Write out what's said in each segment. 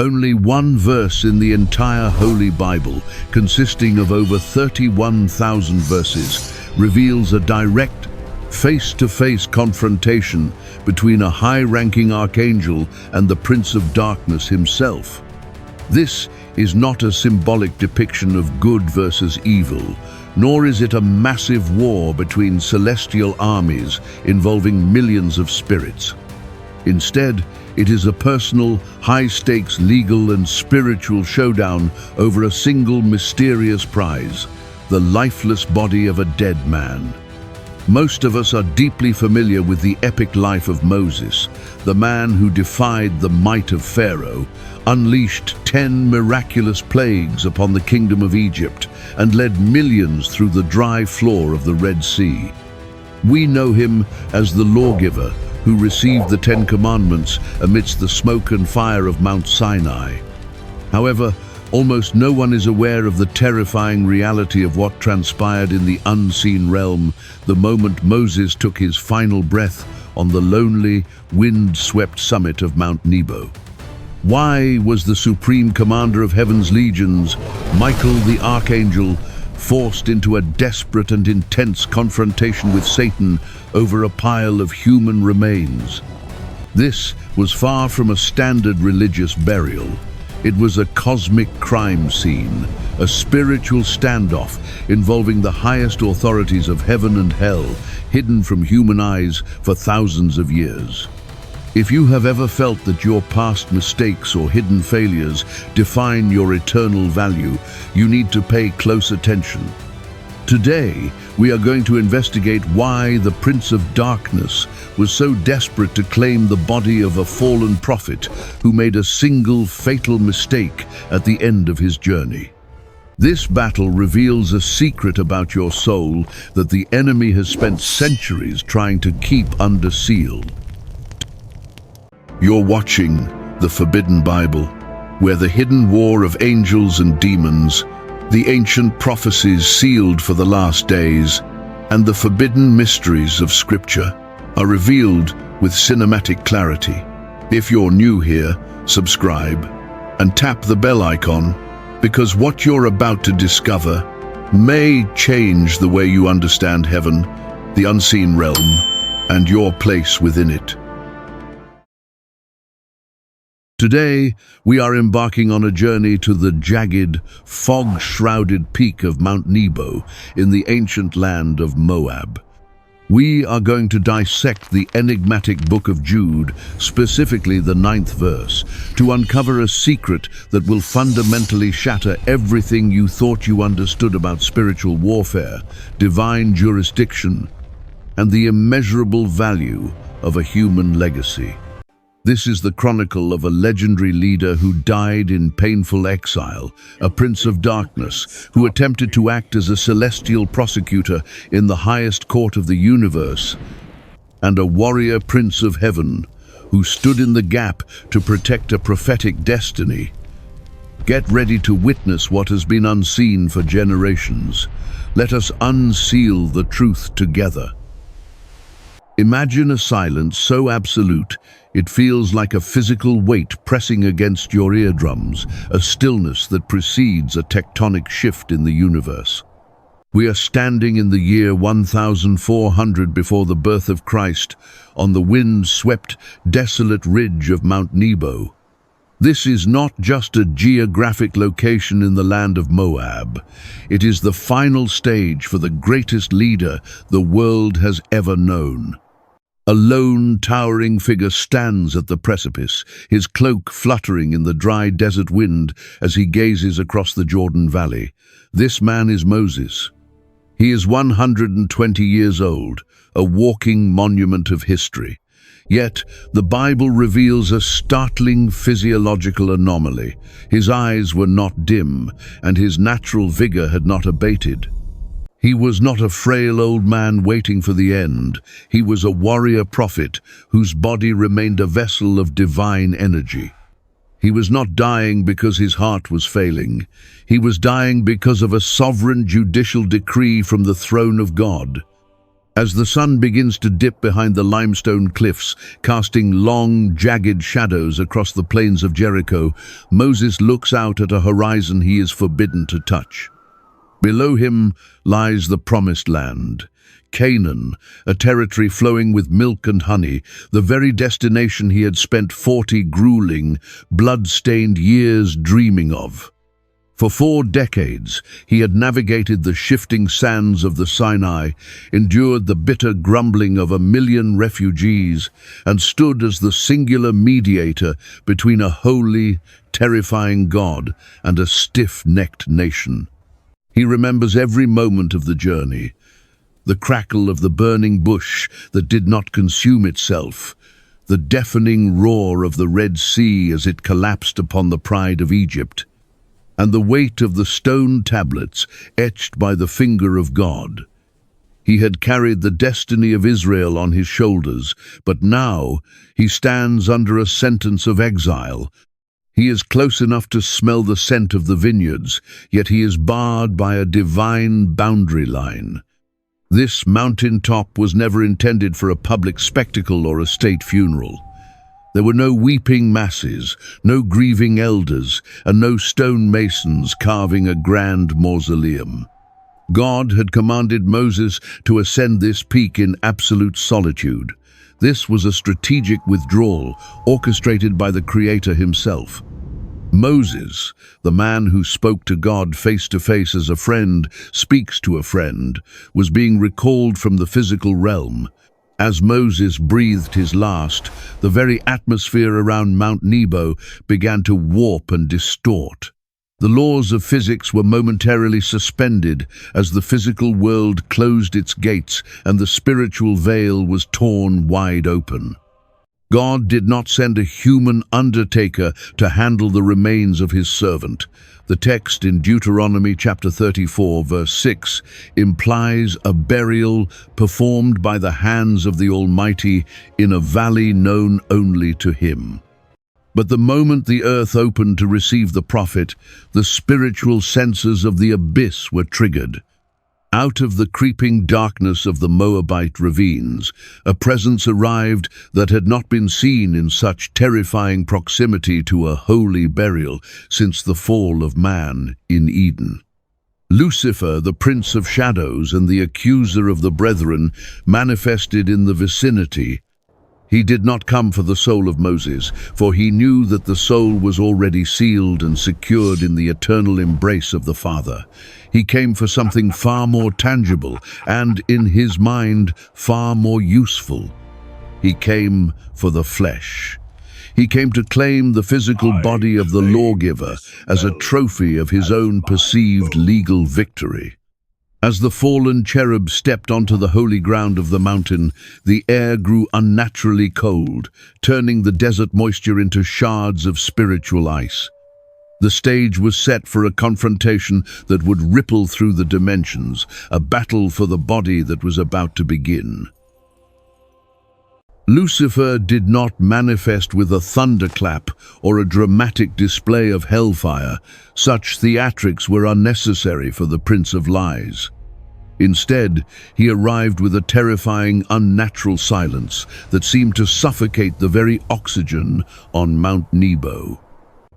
Only one verse in the entire Holy Bible, consisting of over 31,000 verses, reveals a direct, face-to-face confrontation between a high-ranking archangel and the Prince of Darkness himself. This is not a symbolic depiction of good versus evil, nor is it a massive war between celestial armies involving millions of spirits. Instead, it is a personal, high-stakes legal and spiritual showdown over a single mysterious prize, the lifeless body of a dead man. Most of us are deeply familiar with the epic life of Moses, the man who defied the might of Pharaoh, unleashed 10 miraculous plagues upon the kingdom of Egypt, and led millions through the dry floor of the Red Sea. We know him as the lawgiver who received the 10 Commandments amidst the smoke and fire of Mount Sinai. However, almost no one is aware of the terrifying reality of what transpired in the unseen realm the moment Moses took his final breath on the lonely, wind-swept summit of Mount Nebo. Why was the supreme commander of heaven's legions, Michael the Archangel, forced into a desperate and intense confrontation with Satan over a pile of human remains? This was far from a standard religious burial. It was a cosmic crime scene, a spiritual standoff involving the highest authorities of heaven and hell, hidden from human eyes for thousands of years. If you have ever felt that your past mistakes or hidden failures define your eternal value, you need to pay close attention. Today, we are going to investigate why the Prince of Darkness was so desperate to claim the body of a fallen prophet who made a single fatal mistake at the end of his journey. This battle reveals a secret about your soul that the enemy has spent centuries trying to keep under seal. You're watching The Forbidden Bible, where the hidden war of angels and demons, the ancient prophecies sealed for the last days, and the forbidden mysteries of Scripture are revealed with cinematic clarity. If you're new here, subscribe and tap the bell icon, because what you're about to discover may change the way you understand heaven, the unseen realm, and your place within it. Today, we are embarking on a journey to the jagged, fog-shrouded peak of Mount Nebo in the ancient land of Moab. We are going to dissect the enigmatic book of Jude, specifically the 9th verse, to uncover a secret that will fundamentally shatter everything you thought you understood about spiritual warfare, divine jurisdiction, and the immeasurable value of a human legacy. This is the chronicle of a legendary leader who died in painful exile, a prince of darkness who attempted to act as a celestial prosecutor in the highest court of the universe, and a warrior prince of heaven who stood in the gap to protect a prophetic destiny. Get ready to witness what has been unseen for generations. Let us unseal the truth together. Imagine a silence so absolute it feels like a physical weight pressing against your eardrums, a stillness that precedes a tectonic shift in the universe. We are standing in the year 1400 before the birth of Christ, on the wind-swept, desolate ridge of Mount Nebo. This is not just a geographic location in the land of Moab. It is the final stage for the greatest leader the world has ever known. A lone, towering figure stands at the precipice, his cloak fluttering in the dry desert wind as he gazes across the Jordan Valley. This man is Moses. He is 120 years old, a walking monument of history. Yet, the Bible reveals a startling physiological anomaly. His eyes were not dim, and his natural vigor had not abated. He was not a frail old man waiting for the end. He was a warrior prophet whose body remained a vessel of divine energy. He was not dying because his heart was failing. He was dying because of a sovereign judicial decree from the throne of God. As the sun begins to dip behind the limestone cliffs, casting long, jagged shadows across the plains of Jericho, Moses looks out at a horizon he is forbidden to touch. Below him lies the Promised Land, Canaan, a territory flowing with milk and honey, the very destination he had spent 40 grueling, blood-stained years dreaming of. For 4 decades, he had navigated the shifting sands of the Sinai, endured the bitter grumbling of 1 million refugees, and stood as the singular mediator between a holy, terrifying God and a stiff-necked nation. He remembers every moment of the journey, the crackle of the burning bush that did not consume itself, the deafening roar of the Red Sea as it collapsed upon the pride of Egypt, and the weight of the stone tablets etched by the finger of God. He had carried the destiny of Israel on his shoulders, but now he stands under a sentence of exile. He is close enough to smell the scent of the vineyards, yet he is barred by a divine boundary line. This mountaintop was never intended for a public spectacle or a state funeral. There were no weeping masses, no grieving elders, and no stone masons carving a grand mausoleum. God had commanded Moses to ascend this peak in absolute solitude. This was a strategic withdrawal orchestrated by the Creator himself. Moses, the man who spoke to God face to face as a friend speaks to a friend, was being recalled from the physical realm. As Moses breathed his last, the very atmosphere around Mount Nebo began to warp and distort. The laws of physics were momentarily suspended as the physical world closed its gates and the spiritual veil was torn wide open. God did not send a human undertaker to handle the remains of his servant. The text in Deuteronomy chapter 34, verse 6, implies a burial performed by the hands of the Almighty in a valley known only to him. But the moment the earth opened to receive the prophet, the spiritual senses of the abyss were triggered. Out of the creeping darkness of the Moabite ravines, a presence arrived that had not been seen in such terrifying proximity to a holy burial since the fall of man in Eden. Lucifer, the prince of shadows and the accuser of the brethren, manifested in the vicinity. He did not come for the soul of Moses, for he knew that the soul was already sealed and secured in the eternal embrace of the Father. He came for something far more tangible and, in his mind, far more useful. He came for the flesh. He came to claim the physical body of the lawgiver as a trophy of his own perceived legal victory. As the fallen cherub stepped onto the holy ground of the mountain, the air grew unnaturally cold, turning the desert moisture into shards of spiritual ice. The stage was set for a confrontation that would ripple through the dimensions, a battle for the body that was about to begin. Lucifer did not manifest with a thunderclap or a dramatic display of hellfire. Such theatrics were unnecessary for the Prince of Lies. Instead, he arrived with a terrifying, unnatural silence that seemed to suffocate the very oxygen on Mount Nebo.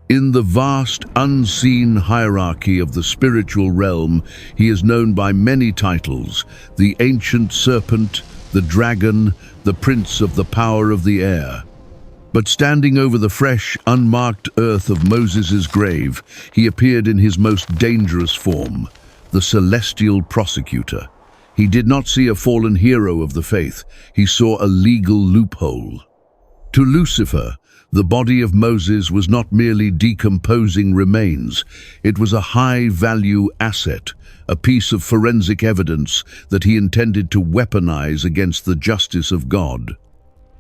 In the vast, unseen hierarchy of the spiritual realm, he is known by many titles: the Ancient Serpent, the Dragon, the Prince of the Power of the Air. But standing over the fresh, unmarked earth of Moses' grave, he appeared in his most dangerous form, the Celestial Prosecutor. He did not see a fallen hero of the faith, he saw a legal loophole. To Lucifer, the body of Moses was not merely decomposing remains, it was a high-value asset, a piece of forensic evidence that he intended to weaponize against the justice of God.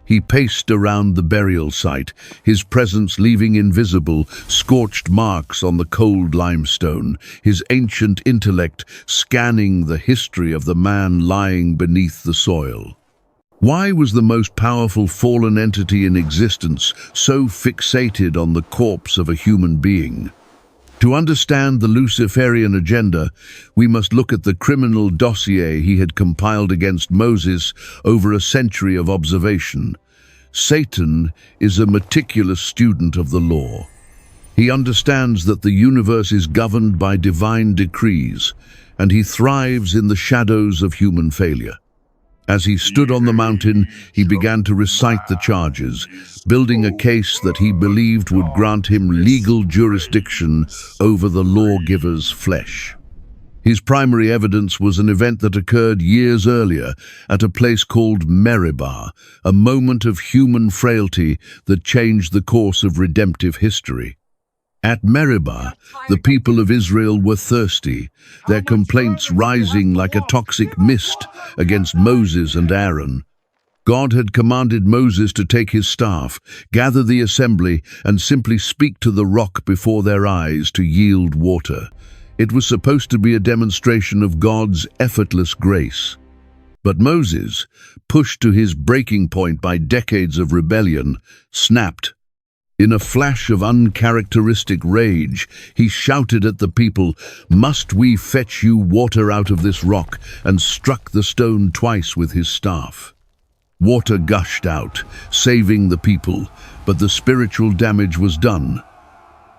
He paced around the burial site, his presence leaving invisible, scorched marks on the cold limestone, his ancient intellect scanning the history of the man lying beneath the soil. Why was the most powerful fallen entity in existence so fixated on the corpse of a human being? To understand the Luciferian agenda, we must look at the criminal dossier he had compiled against Moses over a century of observation. Satan is a meticulous student of the law. He understands that the universe is governed by divine decrees, and he thrives in the shadows of human failure. As he stood on the mountain, he began to recite the charges, building a case that he believed would grant him legal jurisdiction over the lawgiver's flesh. His primary evidence was an event that occurred years earlier at a place called Meribah, a moment of human frailty that changed the course of redemptive history. At Meribah, the people of Israel were thirsty, their complaints rising like a toxic mist against Moses and Aaron. God had commanded Moses to take his staff, gather the assembly, and simply speak to the rock before their eyes to yield water. It was supposed to be a demonstration of God's effortless grace. But Moses, pushed to his breaking point by decades of rebellion, snapped. In a flash of uncharacteristic rage, he shouted at the people, "Must we fetch you water out of this rock?" and struck the stone twice with his staff. Water gushed out, saving the people, but the spiritual damage was done.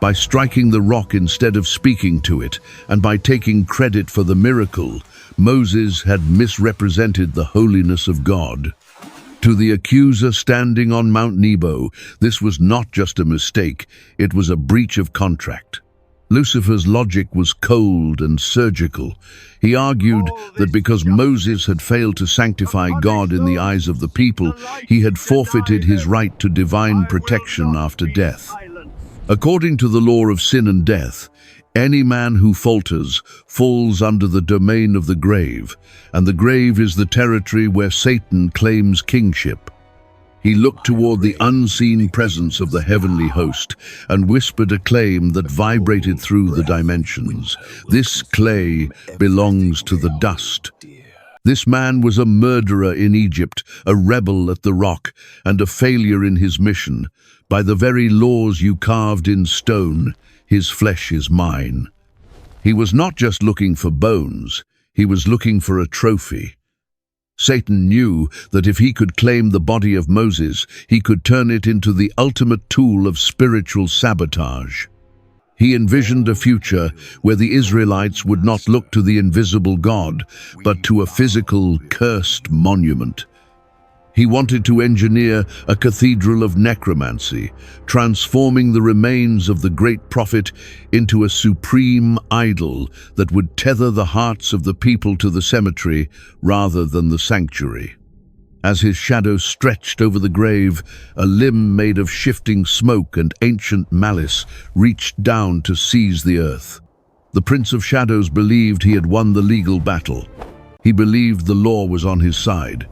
By striking the rock instead of speaking to it, and by taking credit for the miracle, Moses had misrepresented the holiness of God. To the accuser standing on Mount Nebo, this was not just a mistake, it was a breach of contract. Lucifer's logic was cold and surgical. He argued that because Moses had failed to sanctify God in the eyes of the people, he had forfeited his right to divine protection after death. According to the law of sin and death, any man who falters falls under the domain of the grave, and the grave is the territory where Satan claims kingship. He looked toward the unseen presence of the heavenly host and whispered a claim that vibrated through the dimensions. "This clay belongs to the dust." This man was a murderer in Egypt, a rebel at the rock, and a failure in his mission. By the very laws you carved in stone, his flesh is mine. He was not just looking for bones, he was looking for a trophy. Satan knew that if he could claim the body of Moses, he could turn it into the ultimate tool of spiritual sabotage. He envisioned a future where the Israelites would not look to the invisible God, but to a physical, cursed monument. He wanted to engineer a cathedral of necromancy, transforming the remains of the great prophet into a supreme idol that would tether the hearts of the people to the cemetery rather than the sanctuary. As his shadow stretched over the grave, a limb made of shifting smoke and ancient malice reached down to seize the earth. The Prince of Shadows believed he had won the legal battle. He believed the law was on his side.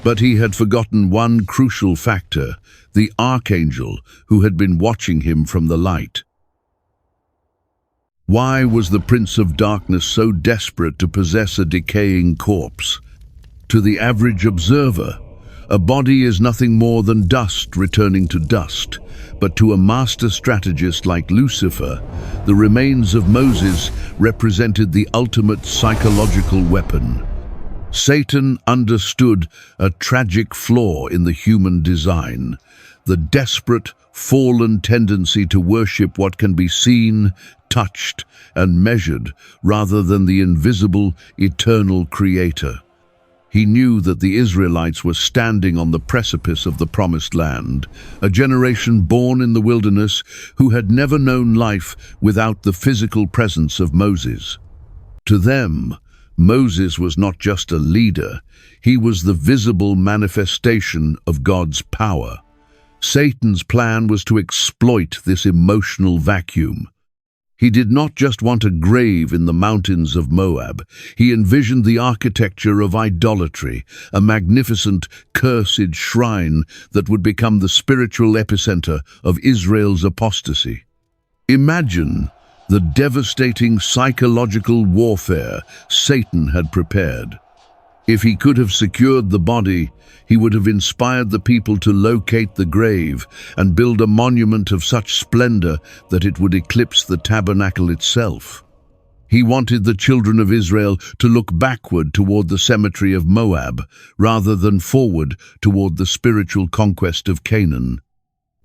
But he had forgotten one crucial factor, the Archangel who had been watching him from the light. Why was the Prince of Darkness so desperate to possess a decaying corpse? To the average observer, a body is nothing more than dust returning to dust. But to a master strategist like Lucifer, the remains of Moses represented the ultimate psychological weapon. Satan understood a tragic flaw in the human design, the desperate, fallen tendency to worship what can be seen, touched, and measured, rather than the invisible, eternal Creator. He knew that the Israelites were standing on the precipice of the Promised Land, a generation born in the wilderness who had never known life without the physical presence of Moses. To them, Moses was not just a leader, he was the visible manifestation of God's power. Satan's plan was to exploit this emotional vacuum. He did not just want a grave in the mountains of Moab. He envisioned the architecture of idolatry, a magnificent, cursed shrine that would become the spiritual epicenter of Israel's apostasy. Imagine the devastating psychological warfare Satan had prepared. If he could have secured the body, he would have inspired the people to locate the grave and build a monument of such splendor that it would eclipse the tabernacle itself. He wanted the children of Israel to look backward toward the cemetery of Moab, rather than forward toward the spiritual conquest of Canaan.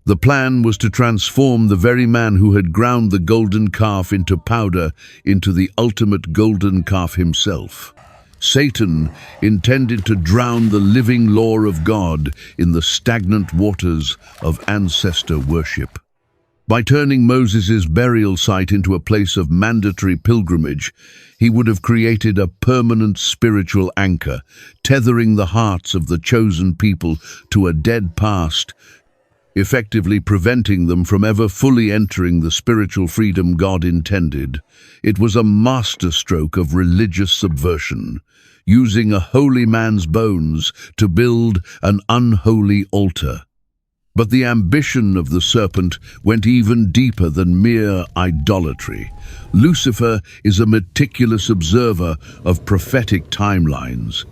The plan was to transform the very man who had ground the golden calf into powder into the ultimate golden calf himself. Satan intended to drown the living law of God in the stagnant waters of ancestor worship. By turning Moses' burial site into a place of mandatory pilgrimage, he would have created a permanent spiritual anchor, tethering the hearts of the chosen people to a dead past, effectively preventing them from ever fully entering the spiritual freedom God intended. It was a masterstroke of religious subversion, using a holy man's bones to build an unholy altar. But the ambition of the serpent went even deeper than mere idolatry. Lucifer is a meticulous observer of prophetic timelines.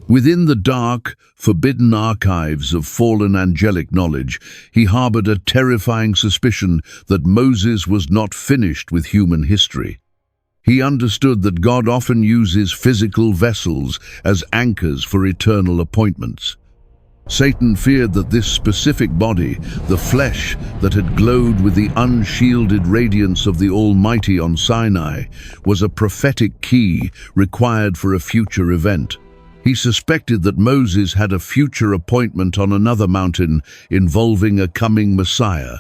Within the dark, forbidden archives of fallen angelic knowledge, he harbored a terrifying suspicion that Moses was not finished with human history. He understood that God often uses physical vessels as anchors for eternal appointments. Satan feared that this specific body, the flesh that had glowed with the unshielded radiance of the Almighty on Sinai, was a prophetic key required for a future event. He suspected that Moses had a future appointment on another mountain involving a coming Messiah.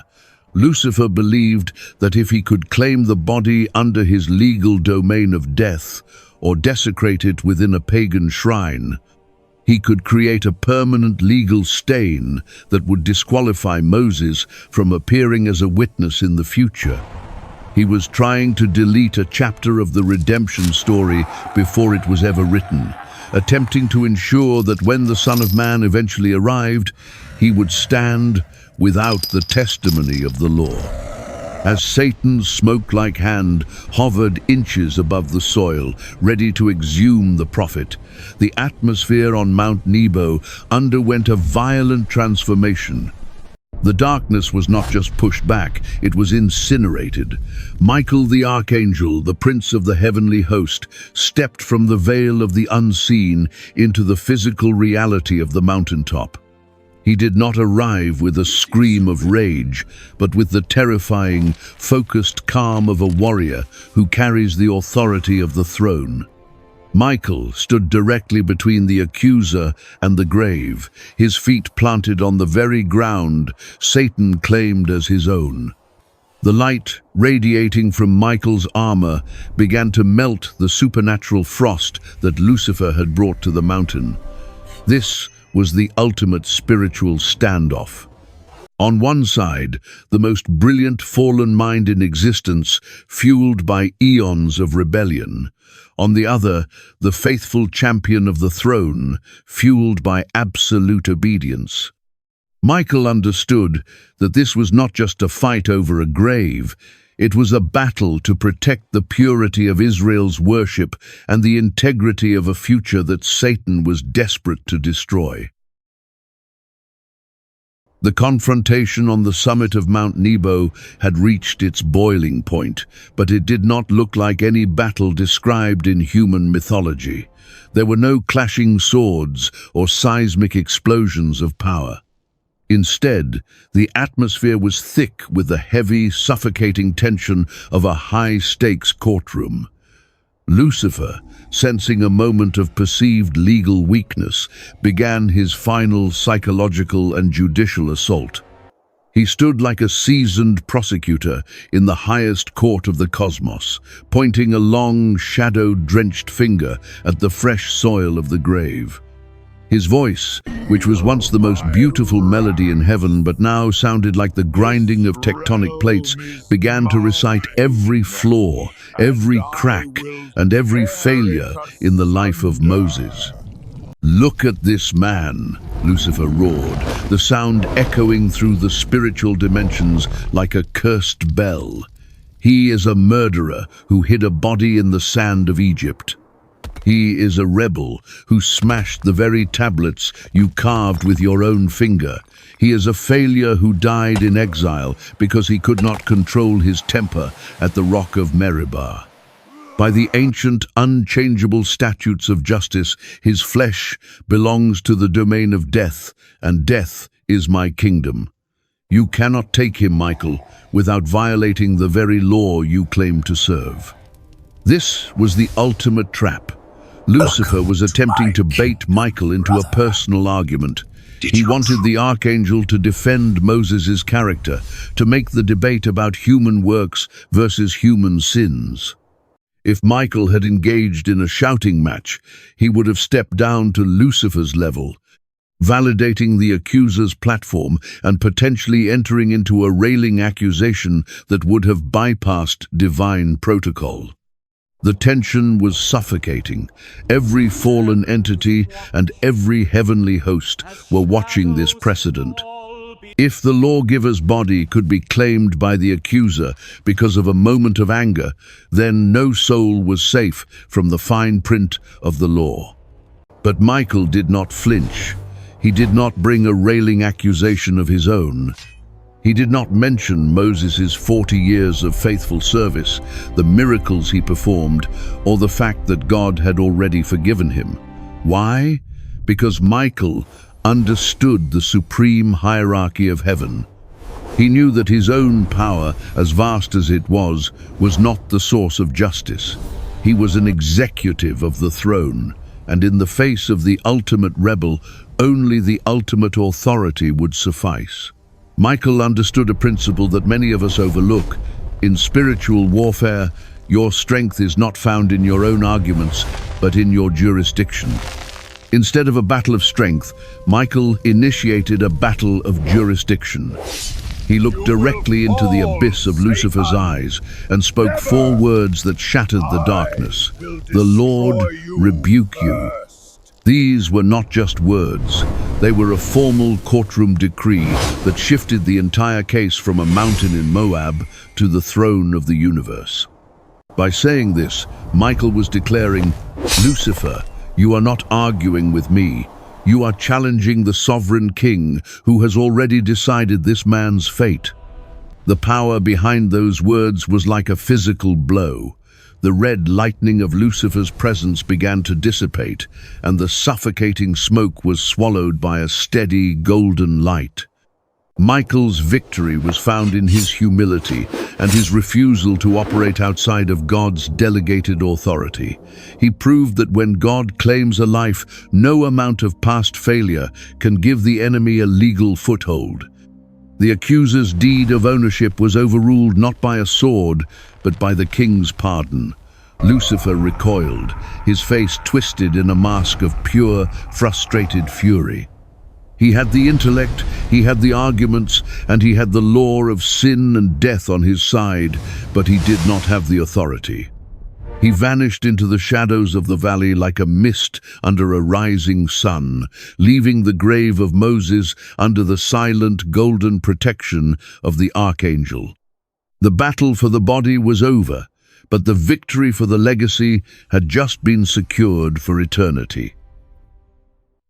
Lucifer believed that if he could claim the body under his legal domain of death, or desecrate it within a pagan shrine, he could create a permanent legal stain that would disqualify Moses from appearing as a witness in the future. He was trying to delete a chapter of the redemption story before it was ever written, attempting to ensure that when the Son of Man eventually arrived, he would stand without the testimony of the law. As Satan's smoke-like hand hovered inches above the soil, ready to exhume the prophet, the atmosphere on Mount Nebo underwent a violent transformation. The darkness was not just pushed back, it was incinerated. Michael the Archangel, the prince of the heavenly host, stepped from the veil of the unseen into the physical reality of the mountaintop. He did not arrive with a scream of rage, but with the terrifying, focused calm of a warrior who carries the authority of the throne. Michael stood directly between the accuser and the grave, his feet planted on the very ground Satan claimed as his own. The light radiating from Michael's armor began to melt the supernatural frost that Lucifer had brought to the mountain. This was the ultimate spiritual standoff. On one side, the most brilliant fallen mind in existence, fueled by eons of rebellion. On the other, the faithful champion of the throne, fueled by absolute obedience. Michael understood that this was not just a fight over a grave, it was a battle to protect the purity of Israel's worship and the integrity of a future that Satan was desperate to destroy. The confrontation on the summit of Mount Nebo had reached its boiling point, but it did not look like any battle described in human mythology. There were no clashing swords or seismic explosions of power. Instead, the atmosphere was thick with the heavy, suffocating tension of a high-stakes courtroom. Lucifer, sensing a moment of perceived legal weakness, began his final psychological and judicial assault. He stood like a seasoned prosecutor in the highest court of the cosmos, pointing a long, shadow-drenched finger at the fresh soil of the grave. His voice, which was once the most beautiful melody in heaven but now sounded like the grinding of tectonic plates, began to recite every flaw, every crack, and every failure in the life of Moses. "Look at this man," Lucifer roared, the sound echoing through the spiritual dimensions like a cursed bell. "He is a murderer who hid a body in the sand of Egypt." He is a rebel who smashed the very tablets you carved with your own finger. He is a failure who died in exile because he could not control his temper at the rock of Meribah. By the ancient, unchangeable statutes of justice, his flesh belongs to the domain of death, and death is my kingdom. You cannot take him, Michael, without violating the very law you claim to serve. This was the ultimate trap. Lucifer was attempting to bait Michael into a personal argument. He wanted the Archangel to defend Moses' character, to make the debate about human works versus human sins. If Michael had engaged in a shouting match, he would have stepped down to Lucifer's level, validating the accuser's platform and potentially entering into a railing accusation that would have bypassed divine protocol. The tension was suffocating. Every fallen entity and every heavenly host were watching this precedent. If the lawgiver's body could be claimed by the accuser because of a moment of anger, then no soul was safe from the fine print of the law. But Michael did not flinch. He did not bring a railing accusation of his own. He did not mention Moses' 40 years of faithful service, the miracles he performed, or the fact that God had already forgiven him. Why? Because Michael understood the supreme hierarchy of heaven. He knew that his own power, as vast as it was not the source of justice. He was an executive of the throne, and in the face of the ultimate rebel, only the ultimate authority would suffice. Michael understood a principle that many of us overlook. In spiritual warfare, your strength is not found in your own arguments, but in your jurisdiction. Instead of a battle of strength, Michael initiated a battle of jurisdiction. He looked directly into the abyss of Lucifer's eyes and spoke 4 words that shattered the darkness. The Lord rebuke you. These were not just words. They were a formal courtroom decree that shifted the entire case from a mountain in Moab to the throne of the universe. By saying this, Michael was declaring, "Lucifer, you are not arguing with me. You are challenging the sovereign king who has already decided this man's fate." The power behind those words was like a physical blow. The red lightning of Lucifer's presence began to dissipate, and the suffocating smoke was swallowed by a steady golden light. Michael's victory was found in his humility and his refusal to operate outside of God's delegated authority. He proved that when God claims a life, no amount of past failure can give the enemy a legal foothold. The accuser's deed of ownership was overruled not by a sword, but by the king's pardon. Lucifer recoiled, his face twisted in a mask of pure, frustrated fury. He had the intellect, he had the arguments, and he had the law of sin and death on his side, but he did not have the authority. He vanished into the shadows of the valley like a mist under a rising sun, leaving the grave of Moses under the silent golden protection of the Archangel. The battle for the body was over, but the victory for the legacy had just been secured for eternity.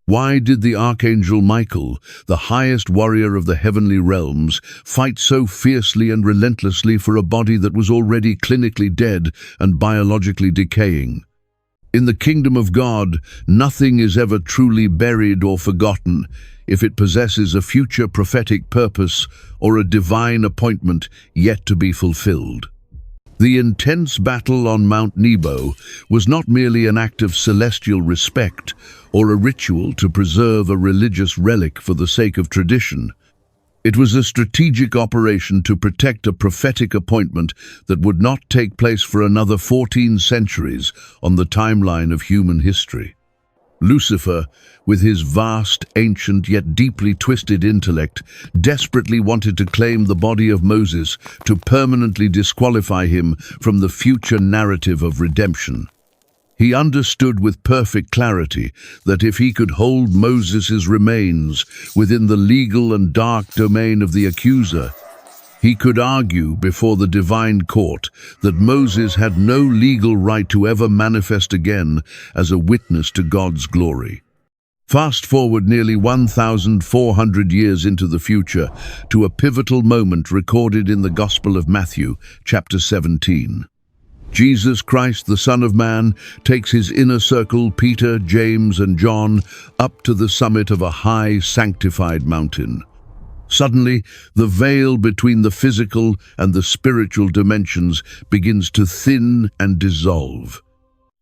Why did the Archangel Michael, the highest warrior of the heavenly realms, fight so fiercely and relentlessly for a body that was already clinically dead and biologically decaying? In the kingdom of God, nothing is ever truly buried or forgotten if it possesses a future prophetic purpose or a divine appointment yet to be fulfilled. The intense battle on Mount Nebo was not merely an act of celestial respect or a ritual to preserve a religious relic for the sake of tradition. It was a strategic operation to protect a prophetic appointment that would not take place for another 14 centuries on the timeline of human history. Lucifer, with his vast, ancient, yet deeply twisted intellect, desperately wanted to claim the body of Moses to permanently disqualify him from the future narrative of redemption. He understood with perfect clarity that if he could hold Moses' remains within the legal and dark domain of the accuser, He could argue before the divine court that Moses had no legal right to ever manifest again as a witness to God's glory. Fast forward nearly 1,400 years into the future to a pivotal moment recorded in the Gospel of Matthew, chapter 17. Jesus Christ, the Son of Man, takes his inner circle, Peter, James, and John, up to the summit of a high, sanctified mountain. Suddenly, the veil between the physical and the spiritual dimensions begins to thin and dissolve.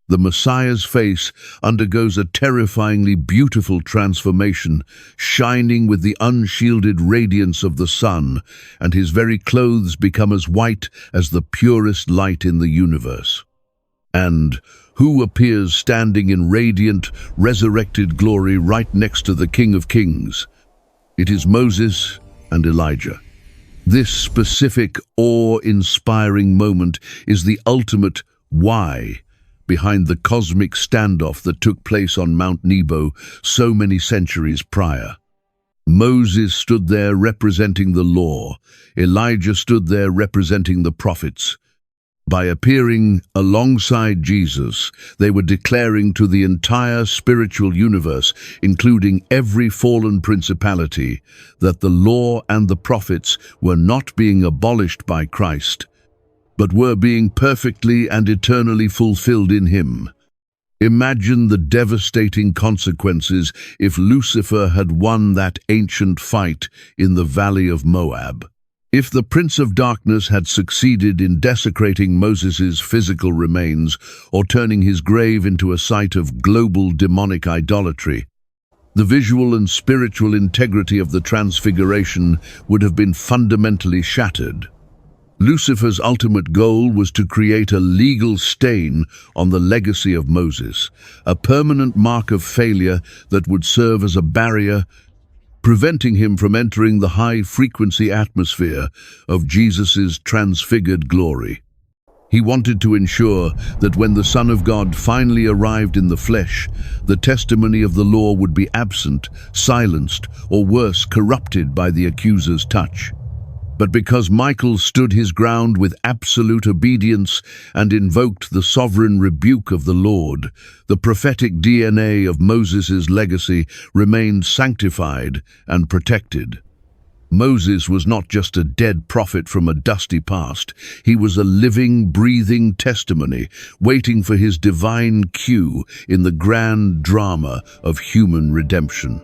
The Messiah's face undergoes a terrifyingly beautiful transformation, shining with the unshielded radiance of the sun, and his very clothes become as white as the purest light in the universe. And who appears standing in radiant, resurrected glory right next to the King of Kings? It is Moses and Elijah. This specific, awe-inspiring moment is the ultimate why behind the cosmic standoff that took place on Mount Nebo so many centuries prior. Moses stood there representing the law. Elijah stood there representing the prophets. By appearing alongside Jesus, they were declaring to the entire spiritual universe, including every fallen principality, that the law and the prophets were not being abolished by Christ, but were being perfectly and eternally fulfilled in him. Imagine the devastating consequences if Lucifer had won that ancient fight in the valley of Moab. If the Prince of Darkness had succeeded in desecrating Moses' physical remains or turning his grave into a site of global demonic idolatry, the visual and spiritual integrity of the Transfiguration would have been fundamentally shattered. Lucifer's ultimate goal was to create a legal stain on the legacy of Moses, a permanent mark of failure that would serve as a barrier, preventing him from entering the high-frequency atmosphere of Jesus' transfigured glory. He wanted to ensure that when the Son of God finally arrived in the flesh, the testimony of the law would be absent, silenced, or worse, corrupted by the accuser's touch. But because Michael stood his ground with absolute obedience and invoked the sovereign rebuke of the Lord, the prophetic DNA of Moses' legacy remained sanctified and protected. Moses was not just a dead prophet from a dusty past. He was a living, breathing testimony, waiting for his divine cue in the grand drama of human redemption.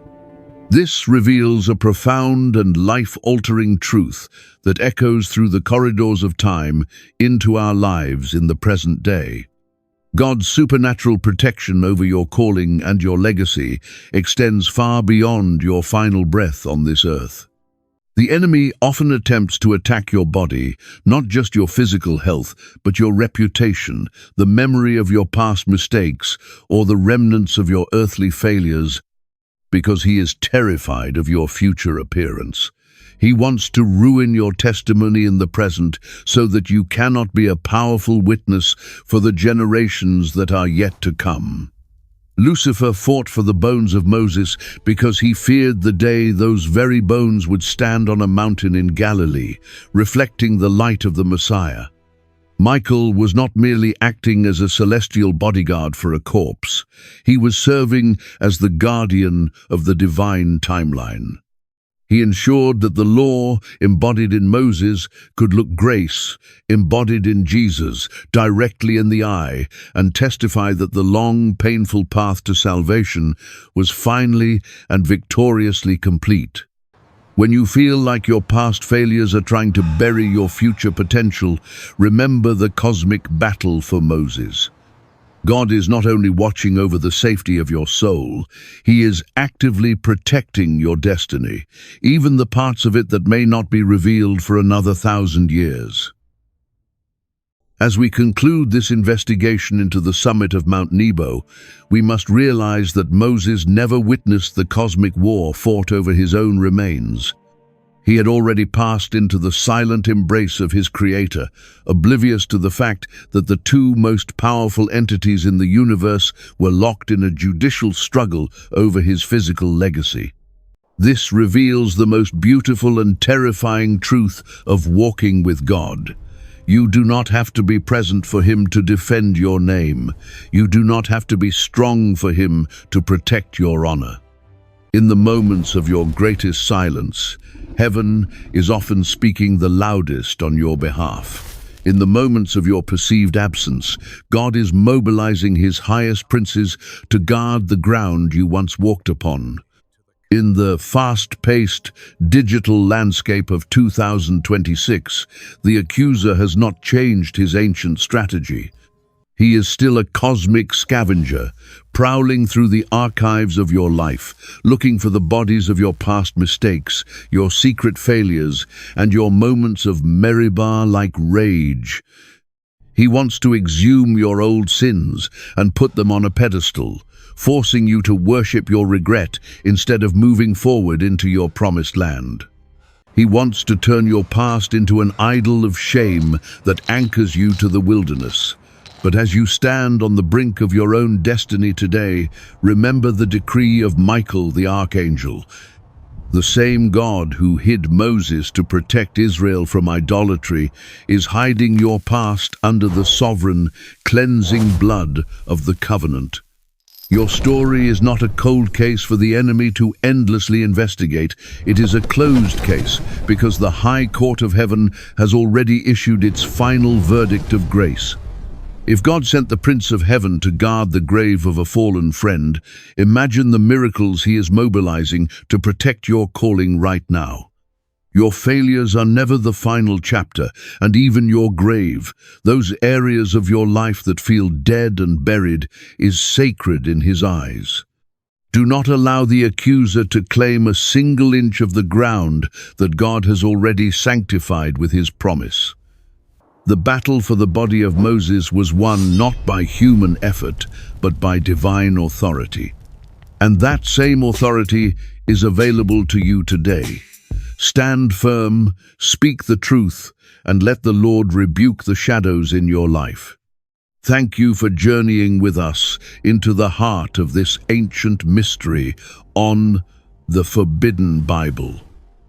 This reveals a profound and life-altering truth that echoes through the corridors of time into our lives in the present day. God's supernatural protection over your calling and your legacy extends far beyond your final breath on this earth. The enemy often attempts to attack your body, not just your physical health, but your reputation, the memory of your past mistakes, or the remnants of your earthly failures, because he is terrified of your future appearance. He wants to ruin your testimony in the present so that you cannot be a powerful witness for the generations that are yet to come. Lucifer fought for the bones of Moses because he feared the day those very bones would stand on a mountain in Galilee, reflecting the light of the Messiah. Michael was not merely acting as a celestial bodyguard for a corpse. He was serving as the guardian of the divine timeline. He ensured that the law, embodied in Moses, could look grace, embodied in Jesus, directly in the eye, and testify that the long, painful path to salvation was finally and victoriously complete. When you feel like your past failures are trying to bury your future potential, remember the cosmic battle for Moses. God is not only watching over the safety of your soul, he is actively protecting your destiny, even the parts of it that may not be revealed for another 1,000 years. As we conclude this investigation into the summit of Mount Nebo, we must realize that Moses never witnessed the cosmic war fought over his own remains. He had already passed into the silent embrace of his Creator, oblivious to the fact that the two most powerful entities in the universe were locked in a judicial struggle over his physical legacy. This reveals the most beautiful and terrifying truth of walking with God. You do not have to be present for Him to defend your name. You do not have to be strong for Him to protect your honor. In the moments of your greatest silence, heaven is often speaking the loudest on your behalf. In the moments of your perceived absence, God is mobilizing His highest princes to guard the ground you once walked upon. In the fast-paced digital landscape of 2026, the accuser has not changed his ancient strategy. He is still a cosmic scavenger, prowling through the archives of your life, looking for the bodies of your past mistakes, your secret failures, and your moments of Meribah-like rage. He wants to exhume your old sins and put them on a pedestal, forcing you to worship your regret instead of moving forward into your promised land. He wants to turn your past into an idol of shame that anchors you to the wilderness. But as you stand on the brink of your own destiny today, remember the decree of Michael the Archangel. The same God who hid Moses to protect Israel from idolatry is hiding your past under the sovereign, cleansing blood of the covenant. Your story is not a cold case for the enemy to endlessly investigate. It is a closed case because the High Court of Heaven has already issued its final verdict of grace. If God sent the Prince of Heaven to guard the grave of a fallen friend, imagine the miracles He is mobilizing to protect your calling right now. Your failures are never the final chapter, and even your grave, those areas of your life that feel dead and buried, is sacred in His eyes. Do not allow the accuser to claim a single inch of the ground that God has already sanctified with His promise. The battle for the body of Moses was won not by human effort, but by divine authority. And that same authority is available to you today. Stand firm, speak the truth, and let the Lord rebuke the shadows in your life. Thank you for journeying with us into the heart of this ancient mystery on the Forbidden Bible.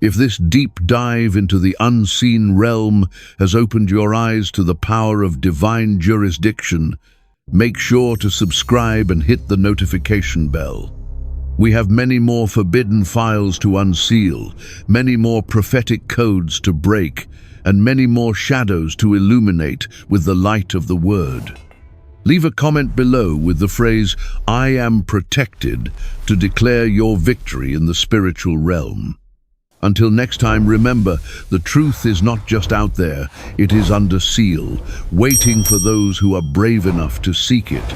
If this deep dive into the unseen realm has opened your eyes to the power of divine jurisdiction, make sure to subscribe and hit the notification bell. We have many more forbidden files to unseal, many more prophetic codes to break, and many more shadows to illuminate with the light of the Word. Leave a comment below with the phrase, "I am protected," to declare your victory in the spiritual realm. Until next time, remember, the truth is not just out there, it is under seal, waiting for those who are brave enough to seek it.